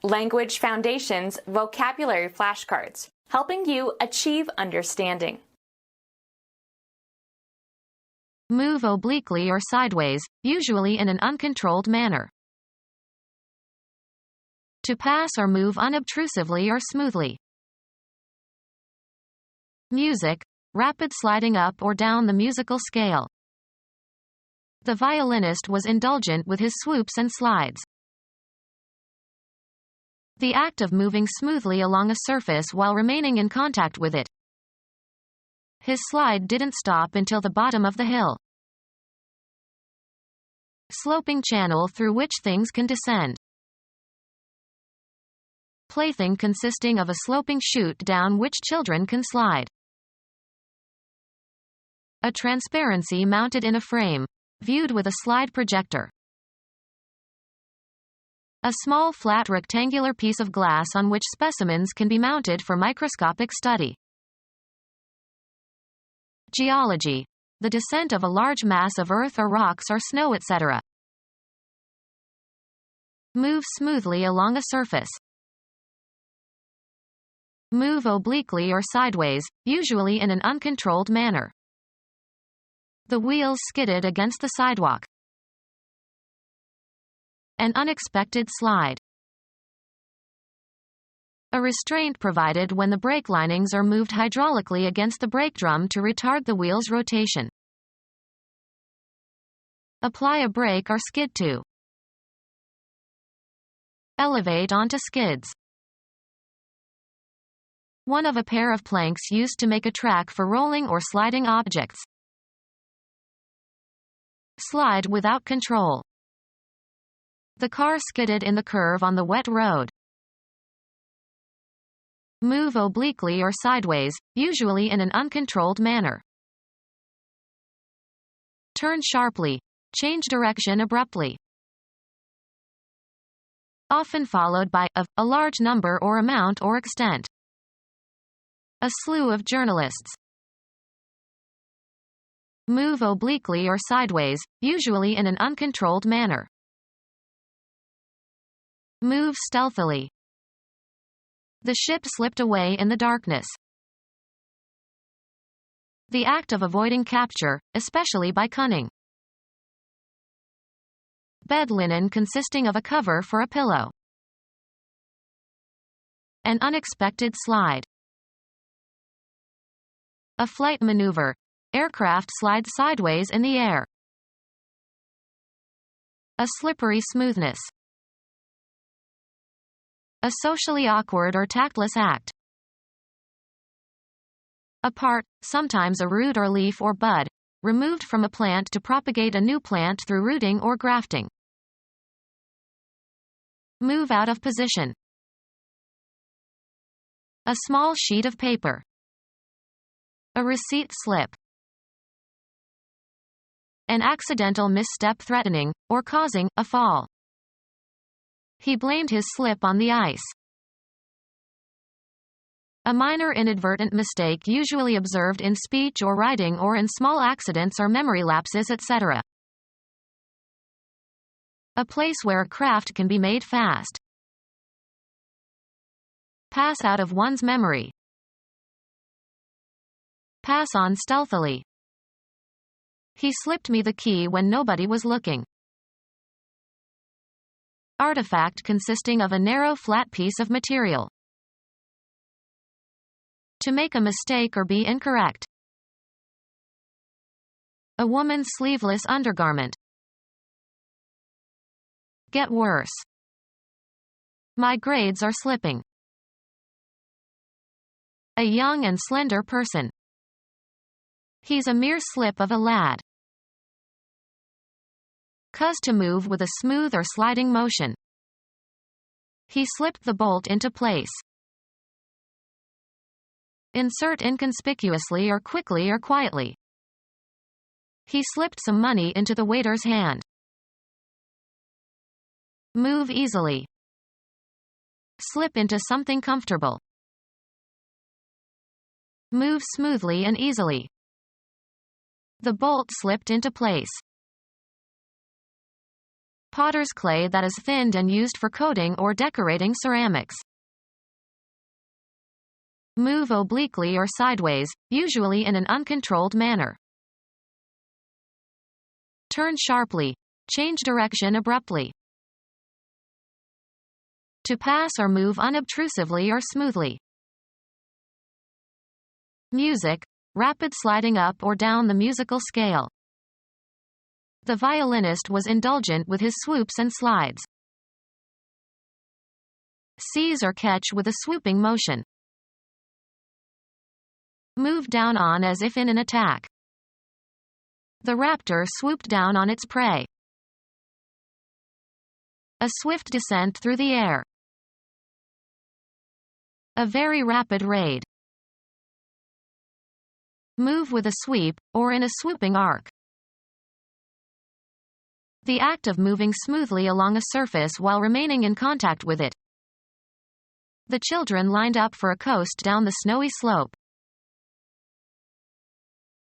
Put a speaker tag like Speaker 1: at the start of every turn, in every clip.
Speaker 1: Language Foundations Vocabulary Flashcards, helping you achieve understanding.
Speaker 2: Move obliquely or sideways, usually in an uncontrolled manner. To pass or move unobtrusively or smoothly. Music, rapid sliding up or down the musical scale. The violinist was indulgent with his swoops and slides. The act of moving smoothly along a surface while remaining in contact with it. His slide didn't stop until the bottom of the hill. Sloping channel through which things can descend. Plaything consisting of a sloping chute down which children can slide. A transparency mounted in a frame, viewed with a slide projector. A small flat rectangular piece of glass on which specimens can be mounted for microscopic study. Geology. The descent of a large mass of earth or rocks or snow, etc. Move smoothly along a surface. Move obliquely or sideways, usually in an uncontrolled manner. The wheels skidded against the sidewalk. An unexpected slide. A restraint provided when the brake linings are moved hydraulically against the brake drum to retard the wheel's rotation. Apply a brake or skid to. Elevate onto skids. One of a pair of planks used to make a track for rolling or sliding objects. Slide without control. The car skidded in the curve on the wet road. Move obliquely or sideways, usually in an uncontrolled manner. Turn sharply. Change direction abruptly. Often followed by a large number or amount or extent. A slew of journalists. Move obliquely or sideways, usually in an uncontrolled manner. Move stealthily. The ship slipped away in the darkness. The act of avoiding capture, especially by cunning. Bed linen consisting of a cover for a pillow. An unexpected slide. A flight maneuver. Aircraft slides sideways in the air. A slippery smoothness. A socially awkward or tactless act. A part, sometimes a root or leaf or bud, removed from a plant to propagate a new plant through rooting or grafting. Move out of position. A small sheet of paper. A receipt slip. An accidental misstep threatening, or causing, a fall. He blamed his slip on the ice. A minor inadvertent mistake usually observed in speech or writing or in small accidents or memory lapses, etc. A place where a craft can be made fast. Pass out of one's memory. Pass on stealthily. He slipped me the key when nobody was looking. Artifact consisting of a narrow flat piece of material. To make a mistake or be incorrect. A woman's sleeveless undergarment. Get worse. My grades are slipping. A young and slender person. He's a mere slip of a lad. Cause to move with a smooth or sliding motion. He slipped the bolt into place. Insert inconspicuously or quickly or quietly. He slipped some money into the waiter's hand. Move easily. Slip into something comfortable. Move smoothly and easily. The bolt slipped into place. Potter's clay that is thinned and used for coating or decorating ceramics. Move obliquely or sideways, usually in an uncontrolled manner. Turn sharply. Change direction abruptly. To pass or move unobtrusively or smoothly. Music, rapid sliding up or down the musical scale. The violinist was indulgent with his swoops and slides. Seize or catch with a swooping motion. Move down on as if in an attack. The raptor swooped down on its prey. A swift descent through the air. A very rapid raid. Move with a sweep, or in a swooping arc. The act of moving smoothly along a surface while remaining in contact with it. The children lined up for a coast down the snowy slope.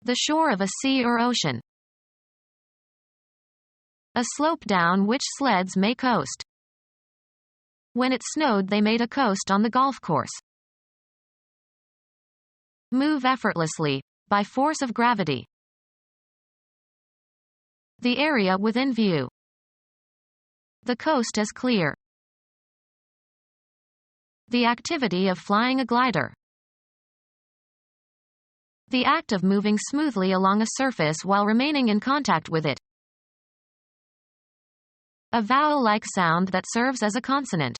Speaker 2: The shore of a sea or ocean. A slope down which sleds may coast. When it snowed, they made a coast on the golf course. Move effortlessly, by force of gravity. The area within view. The coast is clear. The activity of flying a glider. The act of moving smoothly along a surface while remaining in contact with it. A vowel-like sound that serves as a consonant.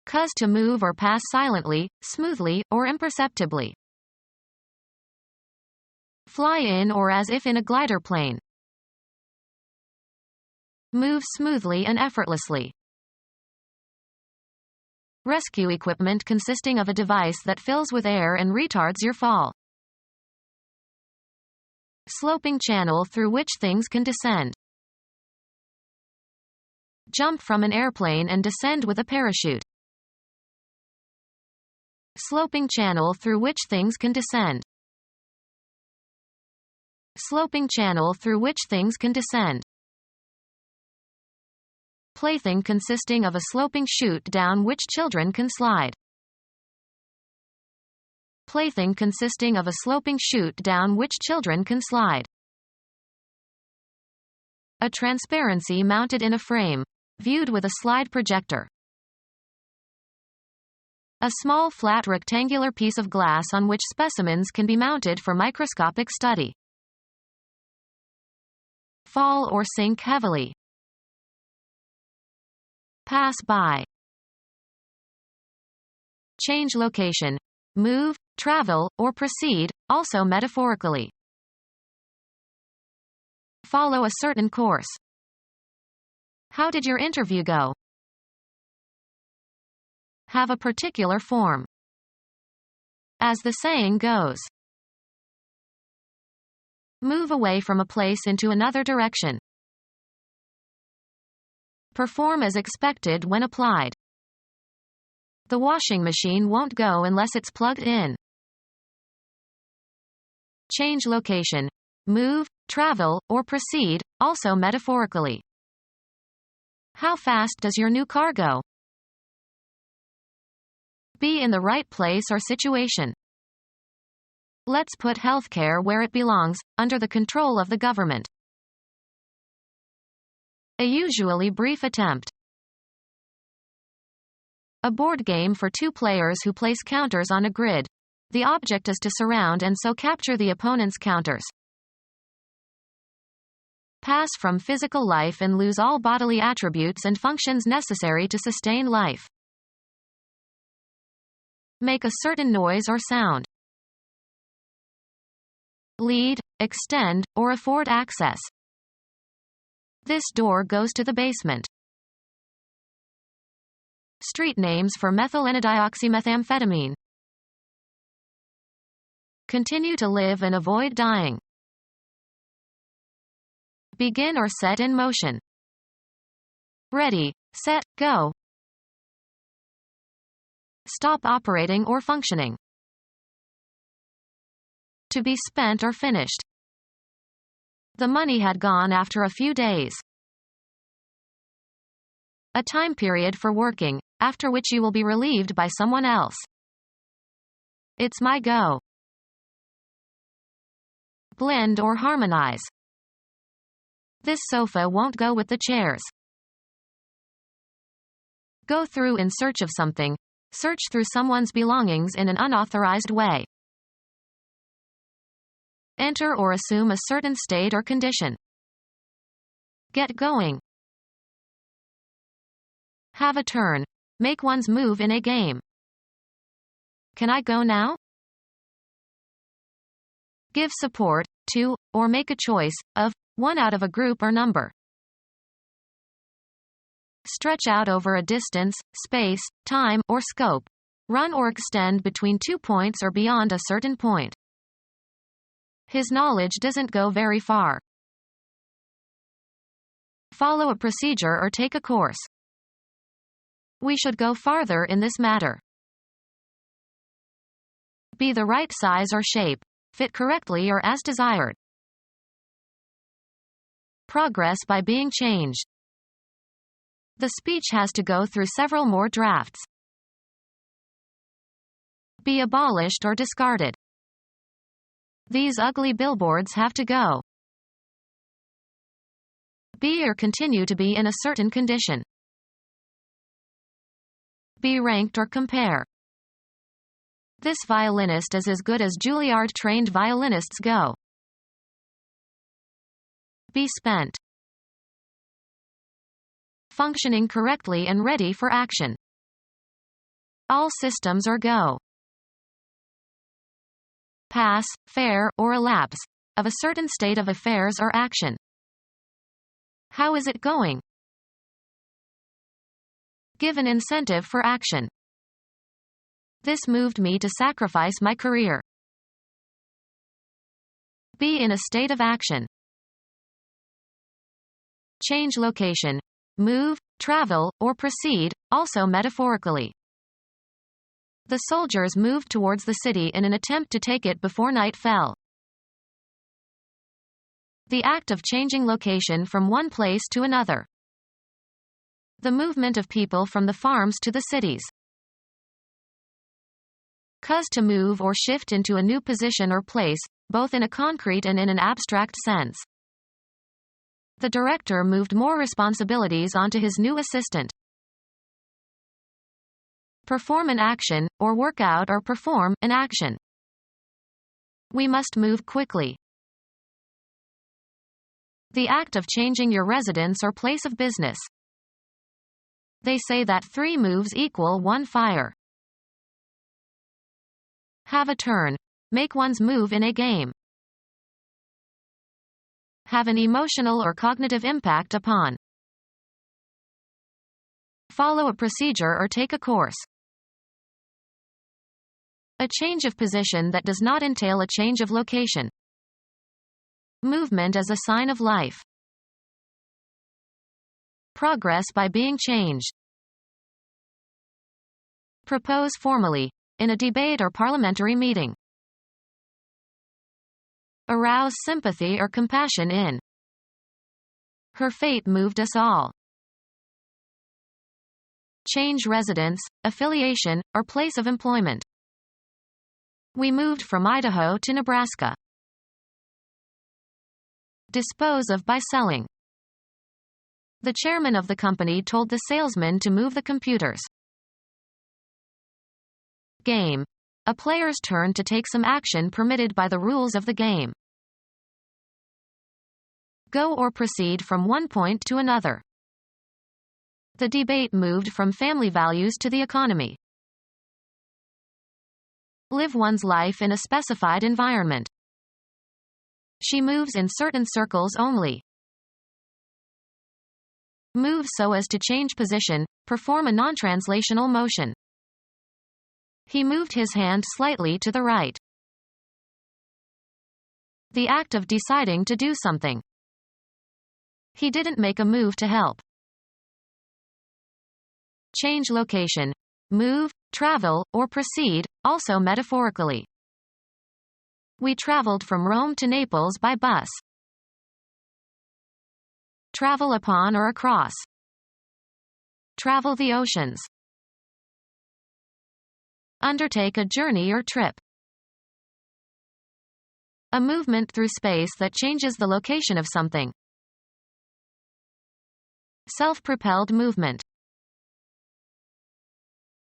Speaker 2: Cuz to move or pass silently, smoothly, or imperceptibly. Fly in or as if in a glider plane. Move smoothly and effortlessly. Rescue equipment consisting of a device that fills with air and retards your fall. Sloping channel through which things can descend. Jump from an airplane and descend with a parachute. Sloping channel through which things can descend. Sloping channel through which things can descend. Plaything consisting of a sloping chute down which children can slide. Plaything consisting of a sloping chute down which children can slide. A transparency mounted in a frame, viewed with a slide projector. A small flat rectangular piece of glass on which specimens can be mounted for microscopic study. Fall or sink heavily. Pass by. Change location. Move, travel, or proceed, also metaphorically. Follow a certain course. How did your interview go? Have a particular form. As the saying goes. Move away from a place into another direction. Perform as expected when applied. The washing machine won't go unless it's plugged in. Change location. Move, travel, or proceed, also metaphorically. How fast does your new car go? Be in the right place or situation. Let's put healthcare where it belongs, under the control of the government. A usually brief attempt. A board game for two players who place counters on a grid. The object is to surround and so capture the opponent's counters. Pass from physical life and lose all bodily attributes and functions necessary to sustain life. Make a certain noise or sound. Lead, extend, or afford access. This door goes to the basement. Street names for methylenedioxymethamphetamine. Continue to live and avoid dying. Begin or set in motion. Ready, set, go. Stop operating or functioning. To be spent or finished. The money had gone after a few days. A time period for working, after which you will be relieved by someone else. It's my go. Blend or harmonize. This sofa won't go with the chairs. Go through in search of something. Search through someone's belongings in an unauthorized way. Enter or assume a certain state or condition. Get going. Have a turn. Make one's move in a game. Can I go now? Give support to, or make a choice of, one out of a group or number. Stretch out over a distance, space, time, or scope. Run or extend between 2 points or beyond a certain point. His knowledge doesn't go very far. Follow a procedure or take a course. We should go farther in this matter. Be the right size or shape. Fit correctly or as desired. Progress by being changed. The speech has to go through several more drafts. Be abolished or discarded. These ugly billboards have to go. Be or continue to be in a certain condition. Be ranked or compare. This violinist is as good as Juilliard-trained violinists go. Be spent. Functioning correctly and ready for action. All systems are go. Pass, fair, or elapse, of a certain state of affairs or action. How is it going? Give an incentive for action. This moved me to sacrifice my career. Be in a state of action. Change location. Move, travel, or proceed, also metaphorically. The soldiers moved towards the city in an attempt to take it before night fell. The act of changing location from one place to another. The movement of people from the farms to the cities. Cause to move or shift into a new position or place, both in a concrete and in an abstract sense. The director moved more responsibilities onto his new assistant. Perform an action, or work out or perform an action. We must move quickly. The act of changing your residence or place of business. They say that 3 moves equal 1 fire. Have a turn. Make one's move in a game. Have an emotional or cognitive impact upon. Follow a procedure or take a course. A change of position that does not entail a change of location. Movement as a sign of life. Progress by being changed. Propose formally, in a debate or parliamentary meeting. Arouse sympathy or compassion in. Her fate moved us all. Change residence, affiliation, or place of employment. We moved from Idaho to Nebraska. Dispose of by selling. The chairman of the company told the salesman to move the computers. Game. A player's turn to take some action permitted by the rules of the game. Go or proceed from one point to another. The debate moved from family values to the economy. Live one's life in a specified environment. She moves in certain circles only. Move so as to change position, perform a non-translational motion. He moved his hand slightly to the right. The act of deciding to do something. He didn't make a move to help. Change location. Move, travel, or proceed, also metaphorically. We traveled from Rome to Naples by bus. Travel upon or across. Travel the oceans. Undertake a journey or trip. A movement through space that changes the location of something. Self-propelled movement.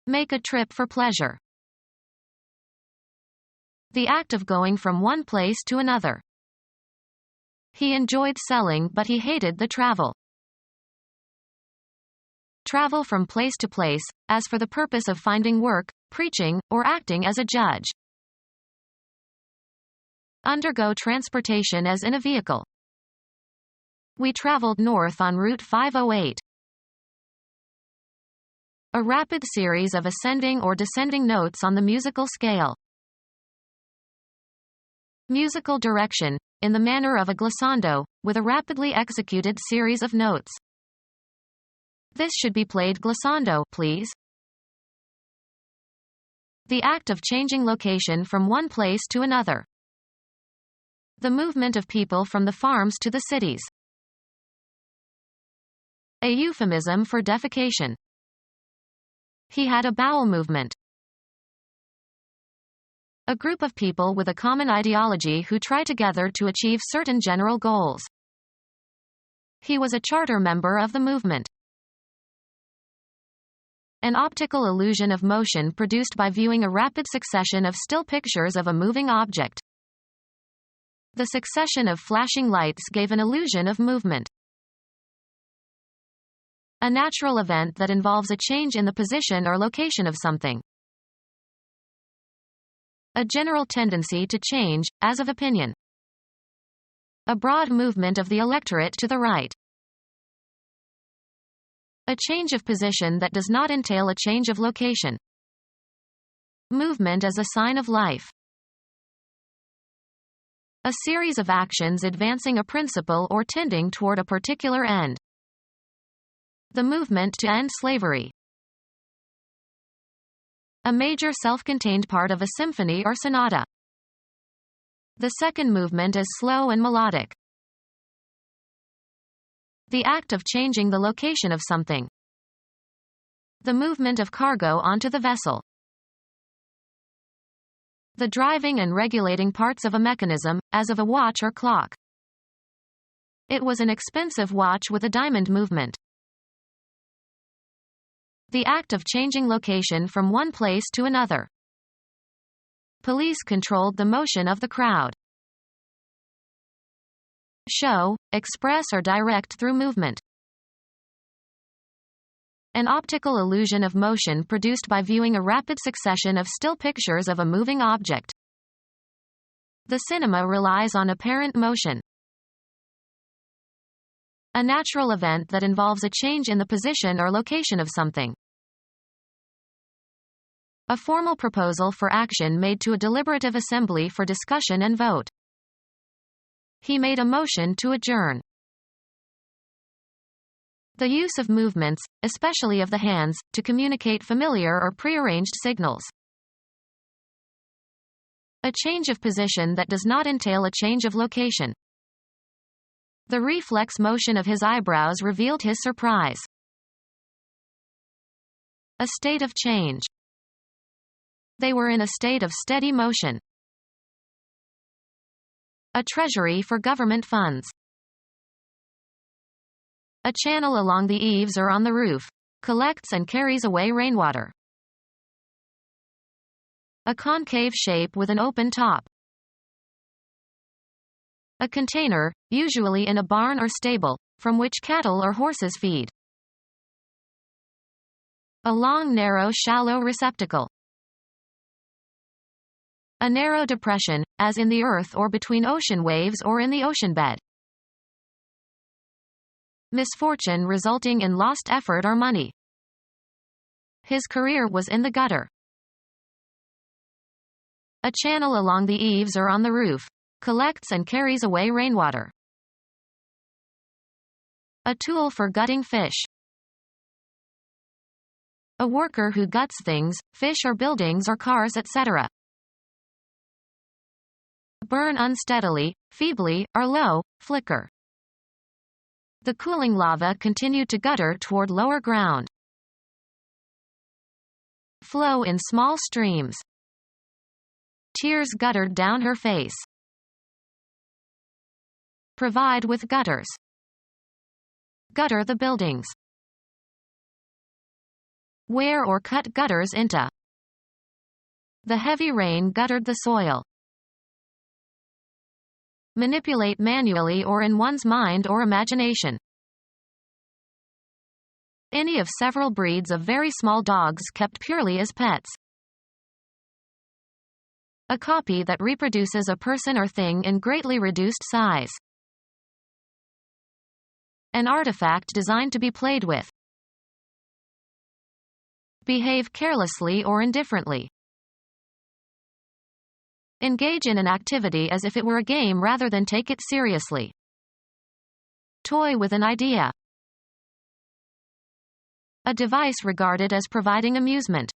Speaker 2: Make a trip for pleasure. The act of going from one place to another. He enjoyed selling but he hated the travel. Travel from place to place, as for the purpose of finding work, preaching, or acting as a judge. Undergo transportation as in a vehicle. We traveled north on Route 508. A rapid series of ascending or descending notes on the musical scale. Musical direction, in the manner of a glissando, with a rapidly executed series of notes. This should be played glissando, please. The act of changing location from one place to another. The movement of people from the farms to the cities. A euphemism for defecation. He had a bowel movement. A group of people with a common ideology who try together to achieve certain general goals. He was a charter member of the movement. An optical illusion of motion produced by viewing a rapid succession of still pictures of a moving object. The succession of flashing lights gave an illusion of movement. A natural event that involves a change in the position or location of something. A general tendency to change, as of opinion. A broad movement of the electorate to the right. A change of position that does not entail a change of location. Movement as a sign of life. A series of actions advancing a principle or tending toward a particular end. The movement to end slavery. A major self-contained part of a symphony or sonata. The second movement is slow and melodic. The act of changing the location of something. The movement of cargo onto the vessel. The driving and regulating parts of a mechanism, as of a watch or clock. It was an expensive watch with a diamond movement. The act of changing location from one place to another. Police controlled the motion of the crowd. Show, express or direct through movement. An optical illusion of motion produced by viewing a rapid succession of still pictures of a moving object. The cinema relies on apparent motion. A natural event that involves a change in the position or location of something. A formal proposal for action made to a deliberative assembly for discussion and vote. He made a motion to adjourn. The use of movements, especially of the hands, to communicate familiar or prearranged signals. A change of position that does not entail a change of location. The reflex motion of his eyebrows revealed his surprise. A state of change. They were in a state of steady motion. A treasury for government funds. A channel along the eaves or on the roof. Collects and carries away rainwater. A concave shape with an open top. A container, usually in a barn or stable, from which cattle or horses feed. A long, narrow, shallow receptacle. A narrow depression, as in the earth or between ocean waves or in the ocean bed. Misfortune resulting in lost effort or money. His career was in the gutter. A channel along the eaves or on the roof. Collects and carries away rainwater. A tool for gutting fish. A worker who guts things, fish or buildings or cars, etc. Burn unsteadily, feebly, or low, flicker. The cooling lava continued to gutter toward lower ground. Flow in small streams. Tears guttered down her face. Provide with gutters. Gutter the buildings. Wear or cut gutters into. The heavy rain guttered the soil. Manipulate manually or in one's mind or imagination. Any of several breeds of very small dogs kept purely as pets. A copy that reproduces a person or thing in greatly reduced size. An artifact designed to be played with. Behave carelessly or indifferently. Engage in an activity as if it were a game rather than take it seriously. Toy with an idea. A device regarded as providing amusement.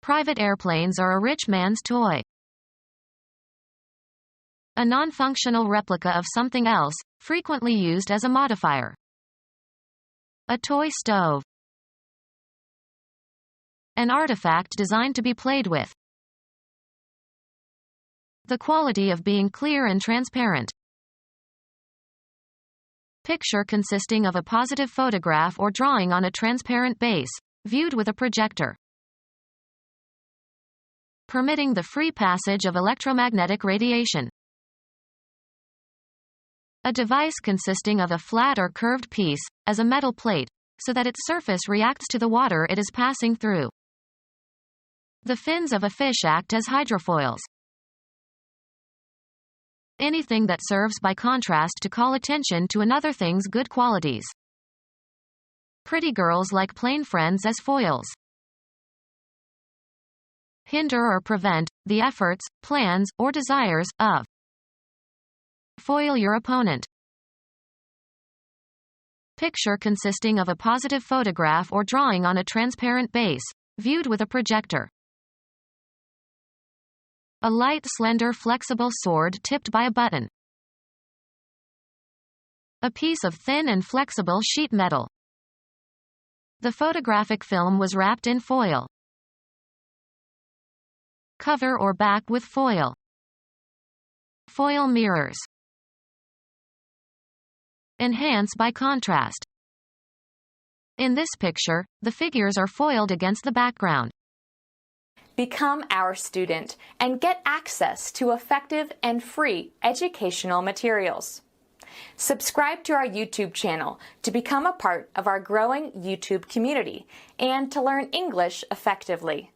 Speaker 2: Private airplanes are a rich man's toy. A non-functional replica of something else, frequently used as a modifier. A toy stove. An artifact designed to be played with. The quality of being clear and transparent. Picture consisting of a positive photograph or drawing on a transparent base, viewed with a projector. Permitting the free passage of electromagnetic radiation. A device consisting of a flat or curved piece, as a metal plate, so that its surface reacts to the water it is passing through. The fins of a fish act as hydrofoils. Anything that serves by contrast to call attention to another thing's good qualities. Pretty girls like plain friends as foils. Hinder or prevent the efforts, plans, or desires of. Foil your opponent. Picture consisting of a positive photograph or drawing on a transparent base, viewed with a projector. A light, slender, flexible sword tipped by a button. A piece of thin and flexible sheet metal. The photographic film was wrapped in foil. Cover or back with foil. Foil mirrors. Enhance by contrast. In this picture, the figures are foiled against the background.
Speaker 1: Become our student and get access to effective and free educational materials. Subscribe to our YouTube channel to become a part of our growing YouTube community and to learn English effectively.